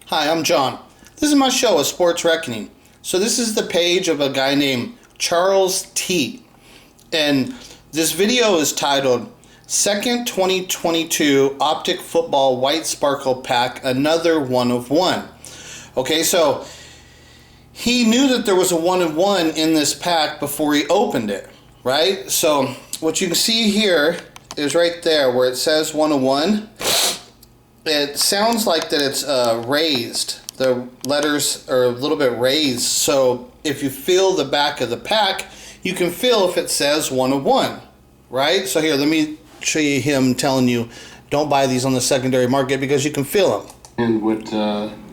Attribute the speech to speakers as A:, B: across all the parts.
A: Hi, I'm John. This is my show, A Sports Reckoning. So this is the page of a guy named Charles T. And this video is titled Second 2022 Optic Football White Sparkle Pack, Another One of One. Okay, so he knew that there was a one of one in this pack before he opened it, right? So what you can see here is right there where it says one of one. It sounds like that it's raised. The letters are a little bit raised. So if you feel the back of the pack, you can feel if it says 101, right? So here, let me show you him telling you, don't buy these on the secondary market because you can feel them.
B: And what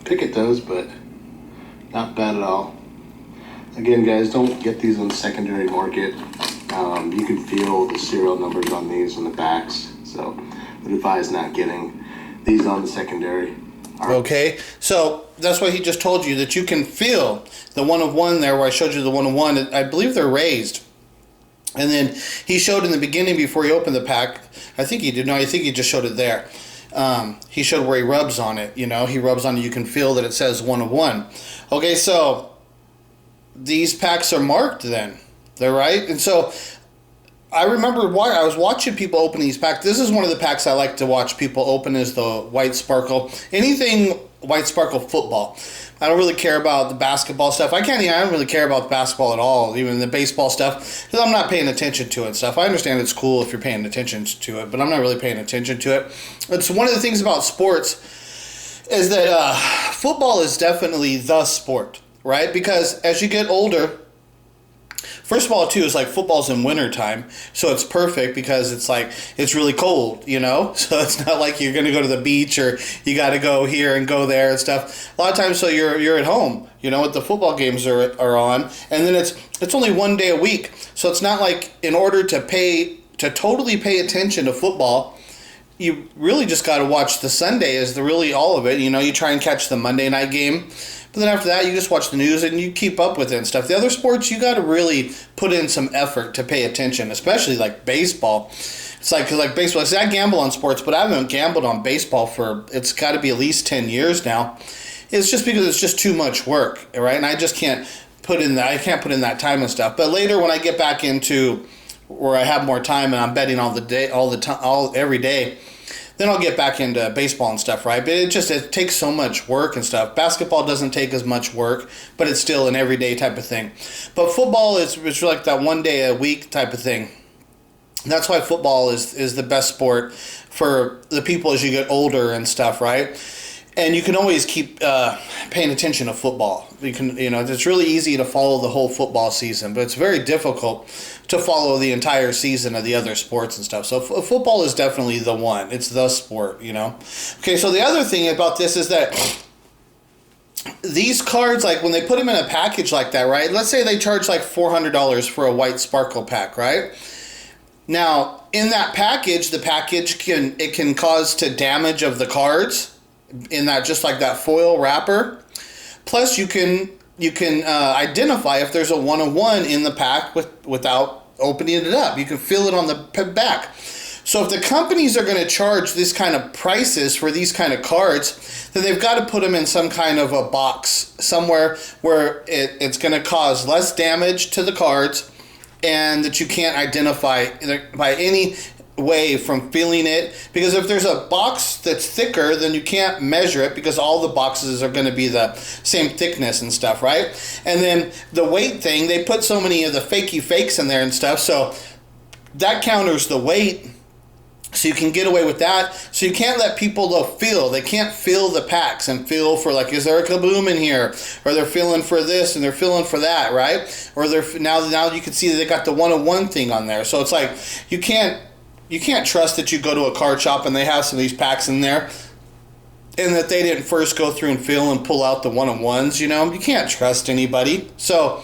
B: Pickett does, but not bad at all. Again, guys, don't get these on the secondary market. You can feel the serial numbers on these on the backs. So I would advise not getting these on the secondary.
A: Okay, so that's what he just told you, that you can feel the one of one there where I showed you the one of one. I believe they're raised. And then he showed in the beginning before he opened the pack, I think he did, no, I think he just showed it there. He showed where he rubs on it, he rubs on it, you can feel that it says one of one. Okay, so these packs are marked then, they're right? And so I remember why I was watching people open these packs. This is one of the packs I like to watch people open, is the White Sparkle. Anything White Sparkle football. I don't really care about the basketball stuff. I don't really care about the basketball at all, even the baseball stuff, because I'm not paying attention to it and stuff. I understand it's cool if you're paying attention to it, but I'm not really paying attention to it. It's one of the things about sports is that football is definitely the sport, right? Because as you get older, first of all, too, is like football's in wintertime, so it's perfect because it's really cold, So it's not like you're going to go to the beach or you got to go here and go there and stuff. A lot of times, so you're at home, what the football games are on, and then it's only one day a week, so it's not like in order to totally pay attention to football, you really just got to watch the Sunday as really all of it. You try and catch the Monday night game. But then after that, you just watch the news and you keep up with it and stuff. The other sports, you got to really put in some effort to pay attention, especially like baseball. It's like, because like baseball, I gamble on sports, but I haven't gambled on baseball it's got to be at least 10 years now. It's just because it's just too much work, right? And I just can't put in that time and stuff. But later when I get back into where I have more time and I'm betting every day, then I'll get back into baseball and stuff, right? But it takes so much work and stuff. Basketball doesn't take as much work, but it's still an everyday type of thing. But football it's like that one day a week type of thing. That's why football is the best sport for the people as you get older and stuff, right? And you can always keep paying attention to football. You can, it's really easy to follow the whole football season, but it's very difficult to follow the entire season of the other sports and stuff. So football is definitely the one. It's the sport, Okay, so the other thing about this is that these cards, like when they put them in a package like that, right? Let's say they charge like $400 for a White Sparkle pack, right? Now, in that package, the package can cause to damage of the cards in that, just like that foil wrapper. Plus you can identify if there's a one-of-one in the pack without opening it up. You can feel it on the back. So if the companies are going to charge this kind of prices for these kind of cards, then they've got to put them in some kind of a box somewhere where it's going to cause less damage to the cards, and that you can't identify by any way from feeling it, because if there's a box that's thicker, then you can't measure it because all the boxes are going to be the same thickness and stuff, right? And then the weight thing, they put so many of the fakes in there and stuff, so that counters the weight, so you can get away with that. So you can't let people they can't feel the packs and feel for like, is there a kaboom in here, or they're feeling for this and they're feeling for that, right? Or they're now you can see that they got the one-on-one thing on there. So it's like you can't trust that you go to a card shop and they have some of these packs in there and that they didn't first go through and feel and pull out the one-on-ones, You can't trust anybody. So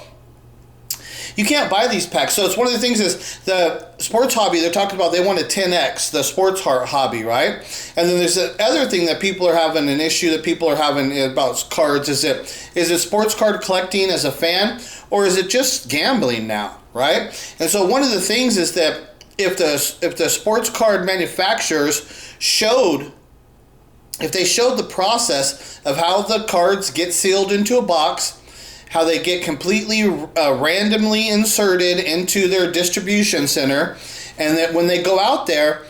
A: you can't buy these packs. So it's one of the things is the sports hobby, they're talking about they want to 10x the sports hobby, right? And then there's the other thing that people are having an issue that people are having about cards is it sports card collecting as a fan, or is it just gambling now, right? And so one of the things is that if the sports card manufacturers showed if they showed the process of how the cards get sealed into a box, how they get completely randomly inserted into their distribution center, and that when they go out there,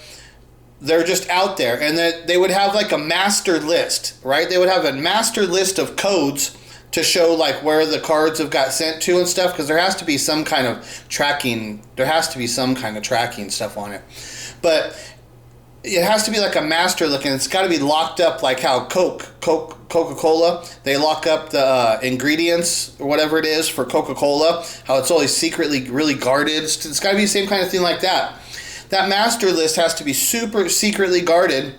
A: they're just out there, and that they would have like a master list, right? They would have a master list of codes to show like where the cards have got sent to and stuff, because there has to be some kind of tracking. There has to be some kind of tracking stuff on it, but it has to be like a master look, and it's got to be locked up like how Coca-Cola, they lock up the ingredients or whatever it is for Coca-Cola, how it's always secretly really guarded. It's got to be the same kind of thing like that. That master list has to be super secretly guarded,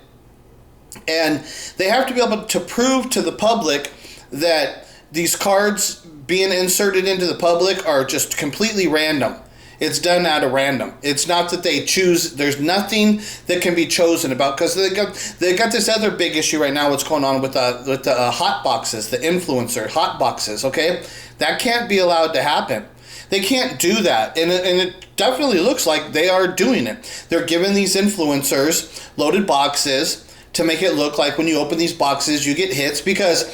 A: and they have to be able to prove to the public that these cards being inserted into the public are just completely random. It's done out of random. It's not that they choose. There's nothing that can be chosen about, because they got this other big issue right now. What's going on with the hot boxes, the influencer hot boxes? Okay, that can't be allowed to happen. They can't do that, and it definitely looks like they are doing it. They're giving these influencers loaded boxes to make it look like when you open these boxes you get hits, because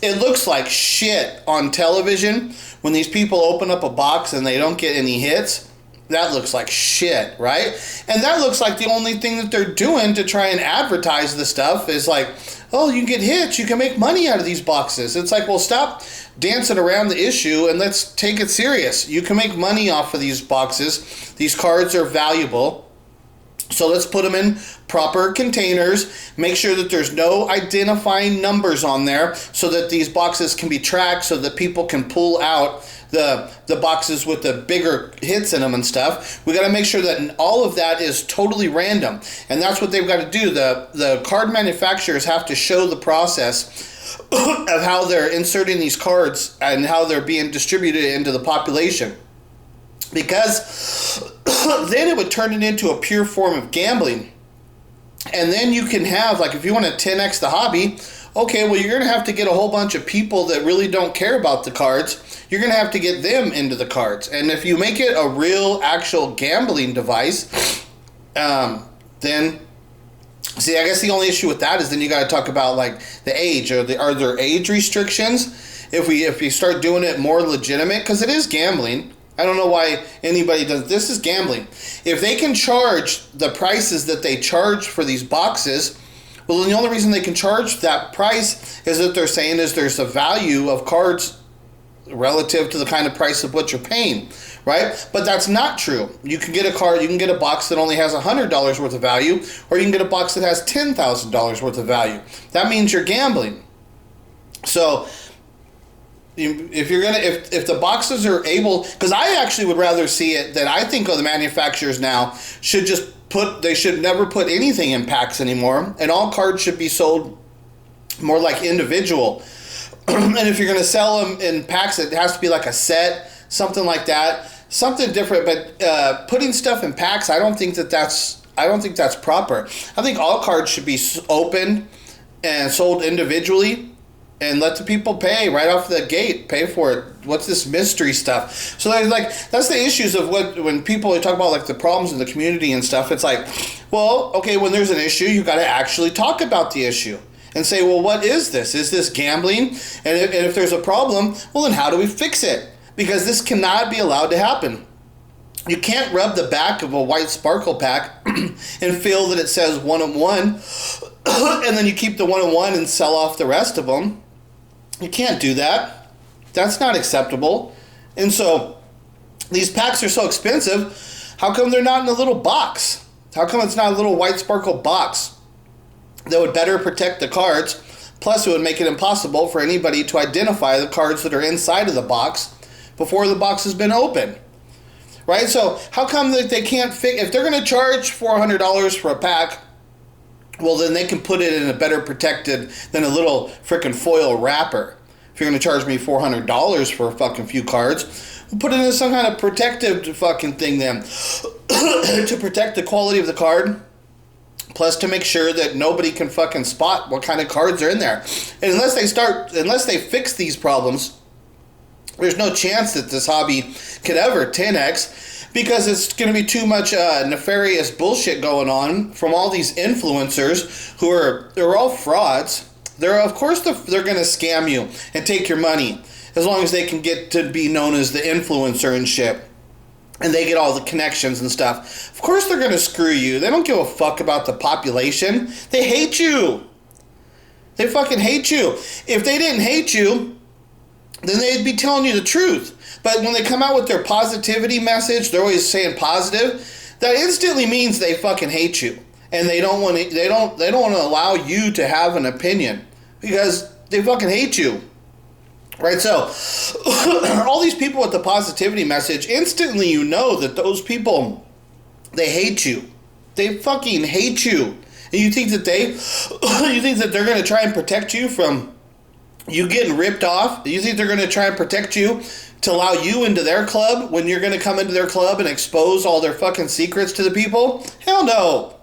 A: it looks like shit on television when these people open up a box and they don't get any hits. That looks like shit, right? And that looks like the only thing that they're doing to try and advertise the stuff is like, oh, you can get hits, you can make money out of these boxes. It's like, well, stop dancing around the issue and let's take it serious. You can make money off of these boxes. These cards are valuable. So let's put them in proper containers, make sure that there's no identifying numbers on there so that these boxes can be tracked, so that people can pull out the boxes with the bigger hits in them and stuff. We got to make sure that all of that is totally random. And that's what they've got to do. The card manufacturers have to show the process of how they're inserting these cards and how they're being distributed into the population. Because then it would turn it into a pure form of gambling. And then you can have, like, if you want to 10x the hobby, okay, well, you're going to have to get a whole bunch of people that really don't care about the cards. You're going to have to get them into the cards. And if you make it a real, actual gambling device, then, see, I guess the only issue with that is then you got to talk about, like, the age. Are there age restrictions? If we start doing it more legitimate, because it is gambling. I don't know why anybody does. This is gambling. If they can charge the prices that they charge for these boxes, well, then the only reason they can charge that price is that they're saying is there's a value of cards relative to the kind of price of what you're paying, right? But that's not true. You can get a card, you can get a box that only has $100 worth of value, or you can get a box that has $10,000 worth of value. That means you're gambling. So if the boxes are able, because I actually would rather see it that I think the manufacturers now should just they should never put anything in packs anymore, and all cards should be sold more like individual. And if you're going to sell them in packs, it has to be like a set, something like that, something different. But putting stuff in packs, I don't think that's proper. I think all cards should be opened and sold individually, and let the people pay right off the gate. Pay for it. What's this mystery stuff? So that's the issues of when people talk about like the problems in the community and stuff. It's like, well, okay, when there's an issue, you got to actually talk about the issue and say, well, what is this? Is this gambling? And if there's a problem, well, then how do we fix it? Because this cannot be allowed to happen. You can't rub the back of a white sparkle pack and feel that it says 1-on-1, and then you keep the 1-on-1 and sell off the rest of them. You can't do that. That's not acceptable. And so these packs are so expensive. How come they're not in a little box? How come it's not a little white sparkle box that would better protect the cards? Plus, it would make it impossible for anybody to identify the cards that are inside of the box before the box has been opened. Right? So how come that they can't if they're going to charge $400 for a pack, well, then they can put it in a better protected than a little frickin' foil wrapper. If you're going to charge me $400 for a fucking few cards, we'll put it in some kind of protective fucking thing then to protect the quality of the card, plus to make sure that nobody can fucking spot what kind of cards are in there. And unless they fix these problems, there's no chance that this hobby could ever 10x. because it's going to be too much nefarious bullshit going on from all these influencers they're all frauds. Of course they're going to scam you and take your money as long as they can get to be known as the influencer and shit. And they get all the connections and stuff. Of course they're going to screw you. They don't give a fuck about the population. They hate you. They fucking hate you. If they didn't hate you, then they'd be telling you the truth. But when they come out with their positivity message, they're always saying positive. That instantly means they fucking hate you, and they don't want to. They don't want to allow you to have an opinion because they fucking hate you, right? So, all these people with the positivity message, instantly you know that those people, they hate you. They fucking hate you, and you think that they're going to try and protect you from you getting ripped off? You think they're going to try and protect you to allow you into their club when you're going to come into their club and expose all their fucking secrets to the people? Hell no.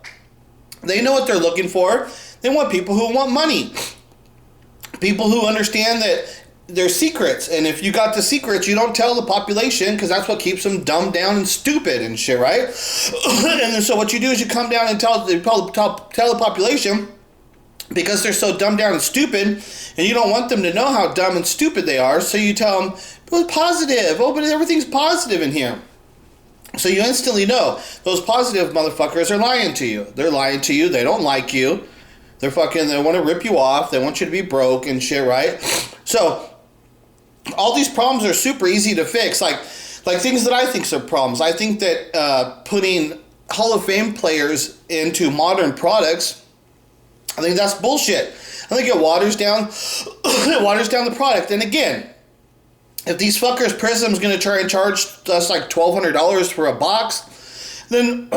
A: They know what they're looking for. They want people who want money. People who understand that they're secrets. And if you got the secrets, you don't tell the population because that's what keeps them dumbed down and stupid and shit, right? And then so what you do is you come down and tell the population, because they're so dumbed down and stupid, and you don't want them to know how dumb and stupid they are, so you tell them, well, positive. Oh, but everything's positive in here. So you instantly know those positive motherfuckers are lying to you. They're lying to you. They don't like you. They want to rip you off. They want you to be broke and shit, right? So all these problems are super easy to fix. Like things that I think are problems. I think that putting Hall of Fame players into modern products, I think that's bullshit. I think it waters down the product. And again, if these fuckers Prism's going to try and charge us like $1,200 for a box, then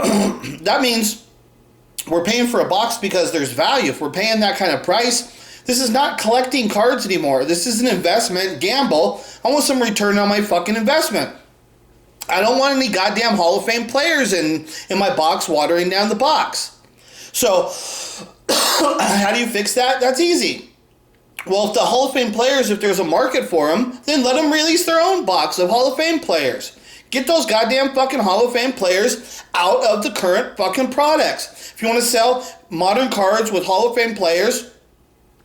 A: that means we're paying for a box because there's value. If we're paying that kind of price, this is not collecting cards anymore. This is an investment gamble. I want some return on my fucking investment. I don't want any goddamn Hall of Fame players in my box watering down the box. So how do you fix that? That's easy. Well, if the Hall of Fame players, if there's a market for them, then let them release their own box of Hall of Fame players. Get those goddamn fucking Hall of Fame players out of the current fucking products. If you want to sell modern cards with Hall of Fame players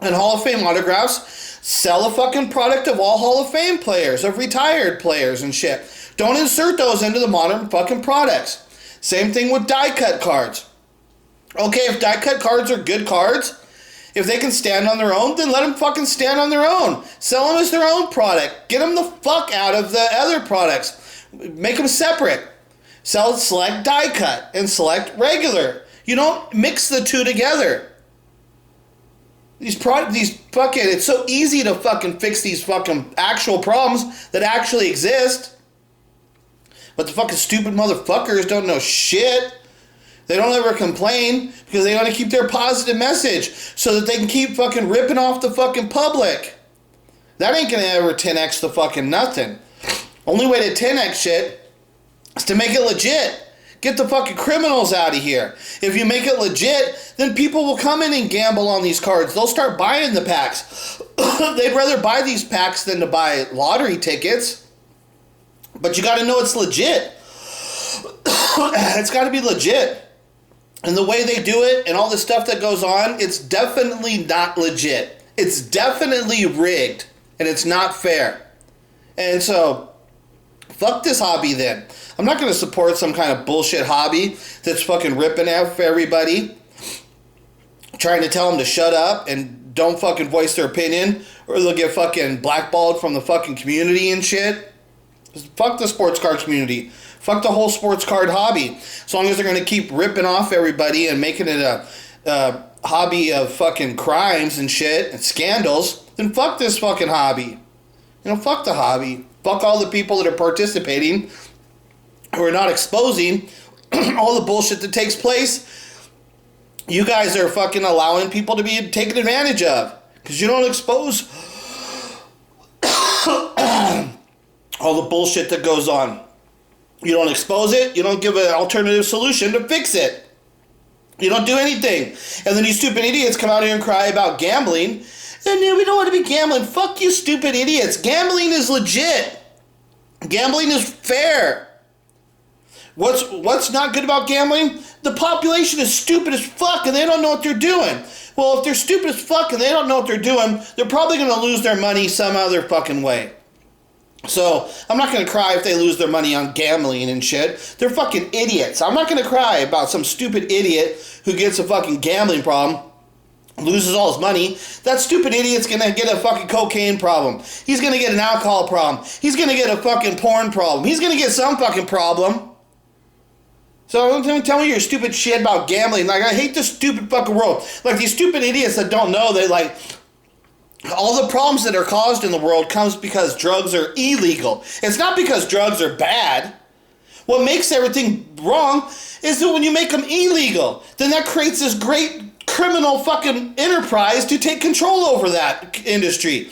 A: and Hall of Fame autographs, sell a fucking product of all Hall of Fame players, of retired players and shit. Don't insert those into the modern fucking products. Same thing with die-cut cards. Okay, if die-cut cards are good cards, if they can stand on their own, then let them fucking stand on their own. Sell them as their own product. Get them the fuck out of the other products. Make them separate. Select die-cut and select regular. You don't mix the two together. It's so easy to fucking fix these fucking actual problems that actually exist. But the fucking stupid motherfuckers don't know shit. They don't ever complain because they want to keep their positive message so that they can keep fucking ripping off the fucking public. That ain't going to ever 10x the fucking nothing. Only way to 10x shit is to make it legit. Get the fucking criminals out of here. If you make it legit, then people will come in and gamble on these cards. They'll start buying the packs. They'd rather buy these packs than to buy lottery tickets. But you got to know it's legit. It's got to be legit. And the way they do it and all the stuff that goes on, it's definitely not legit. It's definitely rigged. And it's not fair. And so, fuck this hobby then. I'm not going to support some kind of bullshit hobby that's fucking ripping off everybody, trying to tell them to shut up and don't fucking voice their opinion, or they'll get fucking blackballed from the fucking community and shit. Fuck the sports card community. Fuck the whole sports card hobby. As long as they're going to keep ripping off everybody and making it a hobby of fucking crimes and shit and scandals, then fuck this fucking hobby. You know, fuck the hobby. Fuck all the people that are participating who are not exposing all the bullshit that takes place. You guys are fucking allowing people to be taken advantage of because you don't expose all the bullshit that goes on. You don't expose it. You don't give an alternative solution to fix it. You don't do anything. And then you stupid idiots come out here and cry about gambling. And we don't want to be gambling. Fuck you stupid idiots. Gambling is legit. Gambling is fair. What's not good about gambling? The population is stupid as fuck and they don't know what they're doing. Well, if they're stupid as fuck and they don't know what they're doing, they're probably going to lose their money some other fucking way. So, I'm not going to cry if they lose their money on gambling and shit. They're fucking idiots. I'm not going to cry about some stupid idiot who gets a fucking gambling problem, loses all his money. That stupid idiot's going to get a fucking cocaine problem. He's going to get an alcohol problem. He's going to get a fucking porn problem. He's going to get some fucking problem. So don't tell me your stupid shit about gambling. Like, I hate this stupid fucking world. Like, these stupid idiots that don't know that, like, all the problems that are caused in the world comes because drugs are illegal. It's not because drugs are bad. What makes everything wrong is that when you make them illegal, then that creates this great criminal fucking enterprise to take control over that industry.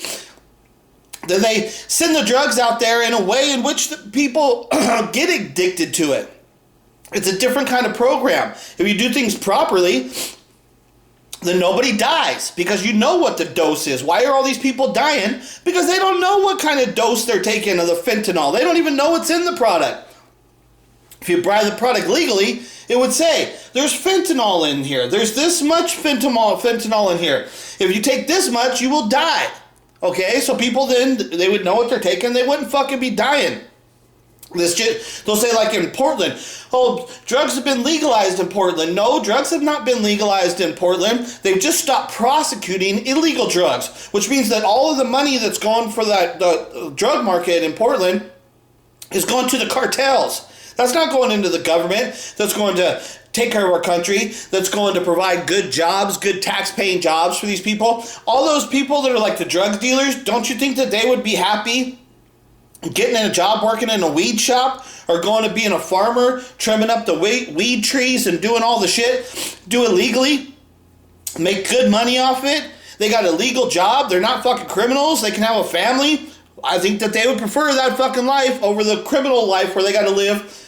A: Then they send the drugs out there in a way in which the people get addicted to it. It's a different kind of program. If you do things properly, then nobody dies because you know what the dose is. Why are all these people dying? Because they don't know what kind of dose they're taking of the fentanyl. They don't even know what's in the product. If you buy the product legally, it would say, there's fentanyl in here. There's this much fentanyl in here. If you take this much, you will die. Okay, so people then, they would know what they're taking. They wouldn't fucking be dying. This shit, they'll say like in Portland, oh, drugs have been legalized in Portland. No, drugs have not been legalized in Portland. They've just stopped prosecuting illegal drugs, which means that all of the money that's going for the drug market in Portland is going to the cartels. That's not going into the government. That's going to take care of our country. That's going to provide good jobs, good tax-paying jobs for these people. All those people that are like the drug dealers, don't you think that they would be happy getting in a job working in a weed shop or going to being a farmer, trimming up the weed trees and doing all the shit, do it legally, make good money off it? They got a legal job. They're not fucking criminals. They can have a family. I think that they would prefer that fucking life over the criminal life where they got to live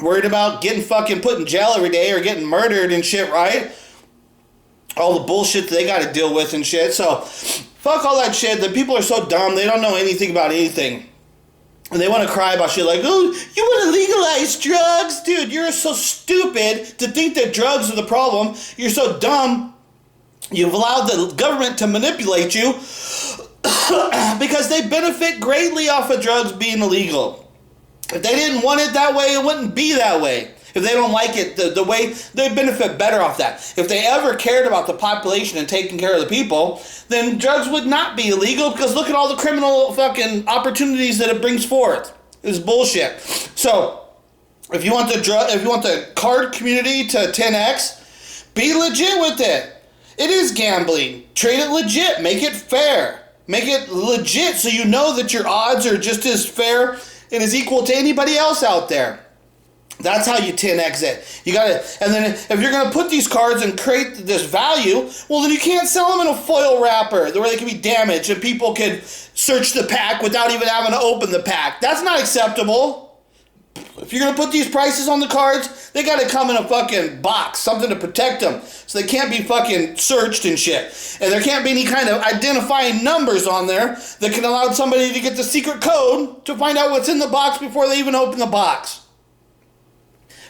A: worried about getting fucking put in jail every day or getting murdered and shit, right? All the bullshit that they got to deal with and shit. So, fuck all that shit. The people are so dumb. They don't know anything about anything. And they want to cry about shit like, oh, you want to legalize drugs? Dude, you're so stupid to think that drugs are the problem. You're so dumb. You've allowed the government to manipulate you because they benefit greatly off of drugs being illegal. If they didn't want it that way, it wouldn't be that way. If they don't like it the way, they benefit better off that. If they ever cared about the population and taking care of the people, then drugs would not be illegal because look at all the criminal fucking opportunities that it brings forth. It's bullshit. So, if you want the card community to 10x, be legit with it. It is gambling. Trade it legit. Make it fair. Make it legit so you know that your odds are just as fair and as equal to anybody else out there. That's how you 10x it. You gotta, and then if you're gonna put these cards and create this value, well then you can't sell them in a foil wrapper where they can be damaged and people can search the pack without even having to open the pack. That's not acceptable. If you're gonna put these prices on the cards, they gotta come in a fucking box, something to protect them, so they can't be fucking searched and shit. And there can't be any kind of identifying numbers on there that can allow somebody to get the secret code to find out what's in the box before they even open the box.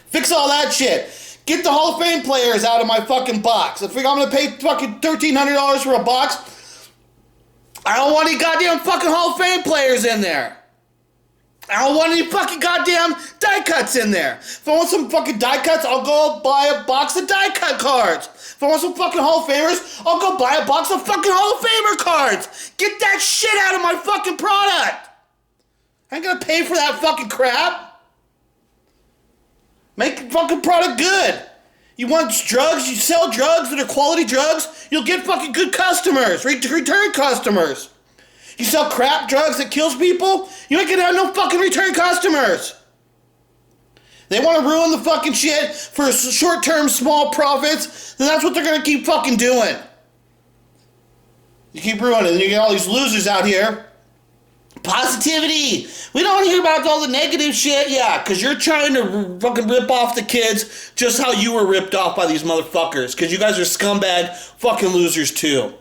A: Fix all that shit. Get the Hall of Fame players out of my fucking box. If I'm gonna pay fucking $1,300 for a box, I don't want any goddamn fucking Hall of Fame players in there. I don't want any fucking goddamn die cuts in there. If I want some fucking die cuts, I'll go buy a box of die cut cards. If I want some fucking Hall of Famers, I'll go buy a box of fucking Hall of Famer cards. Get that shit out of my fucking product. I ain't gonna pay for that fucking crap. Make the fucking product good. You want drugs, you sell drugs that are quality drugs, you'll get fucking good customers, return customers. You sell crap drugs that kills people, you ain't gonna have no fucking return customers. They want to ruin the fucking shit for short-term small profits, then that's what they're gonna keep fucking doing. You keep ruining it, and you get all these losers out here. Positivity. We don't hear about all the negative shit. Yeah, because you're trying to fucking rip off the kids just how you were ripped off by these motherfuckers. Because you guys are scumbag fucking losers too.